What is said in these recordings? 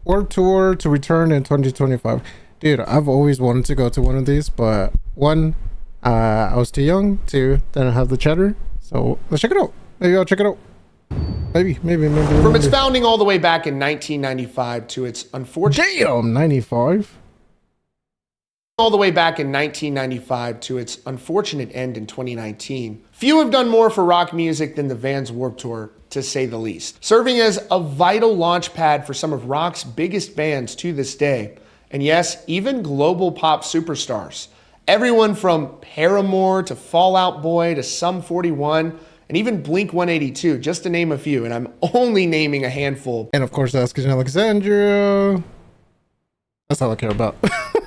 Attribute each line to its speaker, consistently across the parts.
Speaker 1: Warped Tour to return in 2025. Dude, I've always wanted to go to one of these, but one, I was too young. Two, didn't have the cheddar. So let's check it out. Maybe I'll check it out. Maybe.
Speaker 2: From its founding all the way back in 1995 to its unfortunate...
Speaker 1: Damn, 95?
Speaker 2: All the way back in 1995 to its unfortunate end in 2019. Few have done more for rock music than the Vans Warped Tour, to say the least. Serving as a vital launch pad for some of rock's biggest bands to this day. And yes, even global pop superstars. Everyone from Paramore to Fall Out Boy to Sum 41 and even Blink 182, just to name a few. And I'm only naming a handful.
Speaker 1: And of course, asking Alexandria. That's all I care about.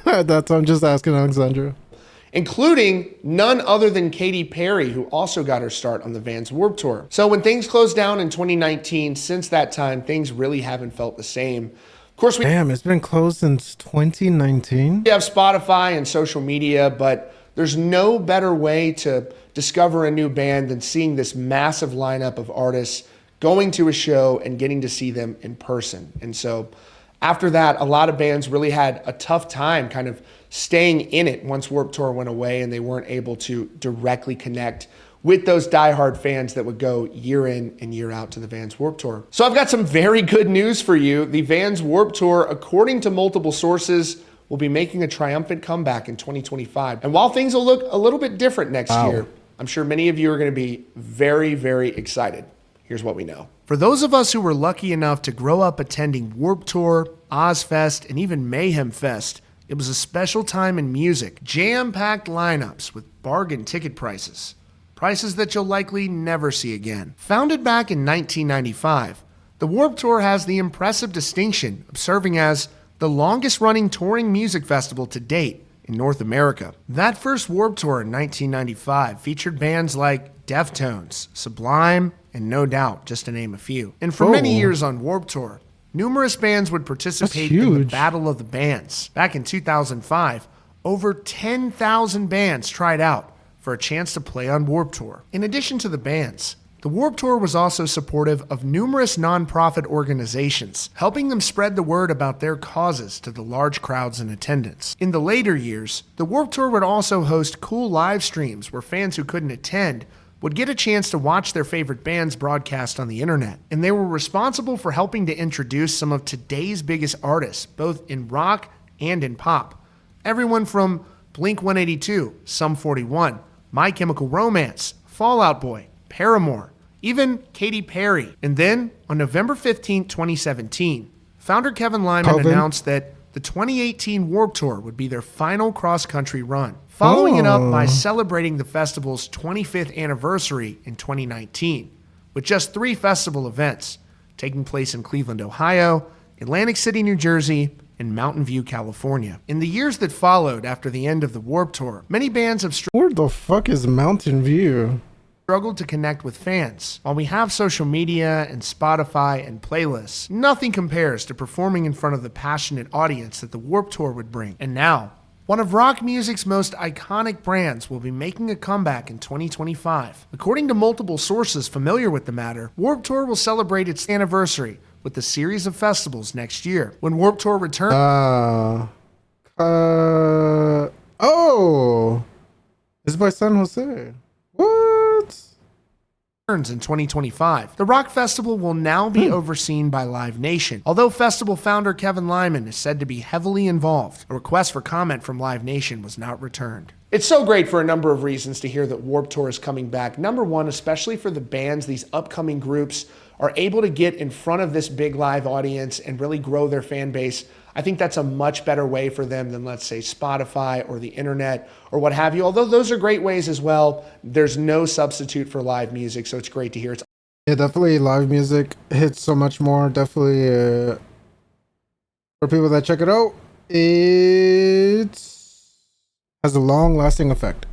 Speaker 1: At that time, just asking Alexandria.
Speaker 2: Including none other than Katy Perry, who also got her start on the Vans Warped Tour. So when things closed down in 2019, since that time, things really haven't felt the same. Of course,
Speaker 1: Damn, it's been closed since 2019.
Speaker 2: We have Spotify and social media, but there's no better way to discover a new band than seeing this massive lineup of artists, going to a show and getting to see them in person. And so after that, a lot of bands really had a tough time kind of staying in it once Warped Tour went away and they weren't able to directly connect with those diehard fans that would go year in and year out to the Vans Warped Tour. So I've got some very good news for you. The Vans Warped Tour, according to multiple sources, will be making a triumphant comeback in 2025. And while things will look a little bit different next year, I'm sure many of you are going to be very, very excited. Here's what we know. For those of us who were lucky enough to grow up attending Warped Tour, Ozfest, and even Mayhem Fest, it was a special time in music. Jam-packed lineups with bargain ticket prices. Prices that you'll likely never see again. Founded back in 1995, the Warped Tour has the impressive distinction of serving as the longest-running touring music festival to date in North America. That first Warped Tour in 1995 featured bands like Deftones, Sublime, and No Doubt, just to name a few. And for many years on Warped Tour, numerous bands would participate in the Battle of the Bands. Back in 2005, over 10,000 bands tried out for a chance to play on Warped Tour. In addition to the bands, the Warped Tour was also supportive of numerous nonprofit organizations, helping them spread the word about their causes to the large crowds in attendance. In the later years, the Warped Tour would also host cool live streams where fans who couldn't attend would get a chance to watch their favorite bands broadcast on the internet. And they were responsible for helping to introduce some of today's biggest artists, both in rock and in pop. Everyone from Blink 182, Sum 41, My Chemical Romance, Fall Out Boy, Paramore, even Katy Perry. And then, on November 15, 2017, founder Kevin Lyman announced that the 2018 Warped Tour would be their final cross-country run, following it up by celebrating the festival's 25th anniversary in 2019, with just 3 festival events taking place in Cleveland, Ohio, Atlantic City, New Jersey, and Mountain View, California. In the years that followed after the end of the Warped Tour, many bands have
Speaker 1: Where the fuck is Mountain View?
Speaker 2: struggled to connect with fans. While we have social media and Spotify and playlists, nothing compares to performing in front of the passionate audience that the Warped Tour would bring. And now, one of rock music's most iconic brands will be making a comeback in 2025. According to multiple sources familiar with the matter, Warped Tour will celebrate its anniversary with a series of festivals next year. When Warped Tour returns...
Speaker 1: It's by San Jose. What?
Speaker 2: In 2025. The rock festival will now be overseen by Live Nation, although festival founder Kevin Lyman is said to be heavily involved. A request for comment from Live Nation was not returned. It's so great for a number of reasons to hear that Warped Tour is coming back. Number one, especially for the bands, these upcoming groups are able to get in front of this big live audience and really grow their fan base. I think that's a much better way for them than, let's say, Spotify or the internet or what have you. Although those are great ways as well, there's no substitute for live music, so it's great to hear.
Speaker 1: Yeah, definitely live music hits so much more. Definitely for people that check it out, it has a long-lasting effect.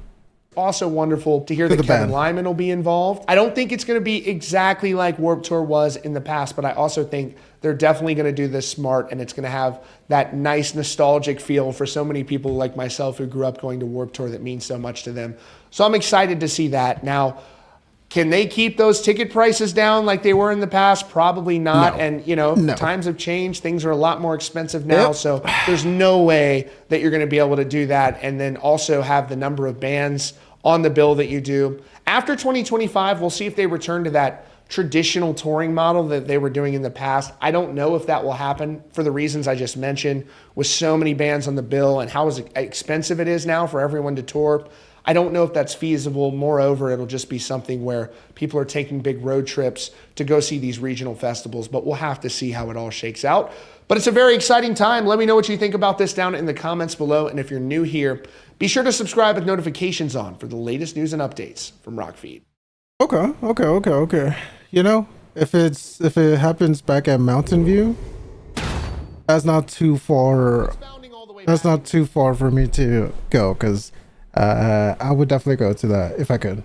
Speaker 2: Also wonderful to hear that Kevin Lyman will be involved. I don't think it's going to be exactly like Warped Tour was in the past, but I also think they're definitely going to do this smart, and it's going to have that nice nostalgic feel for so many people like myself who grew up going to Warped Tour that means so much to them. So I'm excited to see that. Now, Can they keep those ticket prices down like they were in the past? Probably not.
Speaker 1: No.
Speaker 2: And, you know,
Speaker 1: No.
Speaker 2: times have changed. Things are a lot more expensive now.
Speaker 1: Yep.
Speaker 2: So there's no way that you're going to be able to do that and then also have the number of bands on the bill that you do. After 2025, we'll see if they return to that traditional touring model that they were doing in the past. I don't know if that will happen for the reasons I just mentioned, with so many bands on the bill and how expensive it is now for everyone to tour. I don't know if that's feasible. Moreover, it'll just be something where people are taking big road trips to go see these regional festivals, but we'll have to see how it all shakes out. But it's a very exciting time. Let me know what you think about this down in the comments below. And if you're new here, be sure to subscribe with notifications on for the latest news and updates from Rockfeed.
Speaker 1: Okay. You know, if it happens back at Mountain View, that's not too far. That's not too far for me to go, because I would definitely go to that if I could.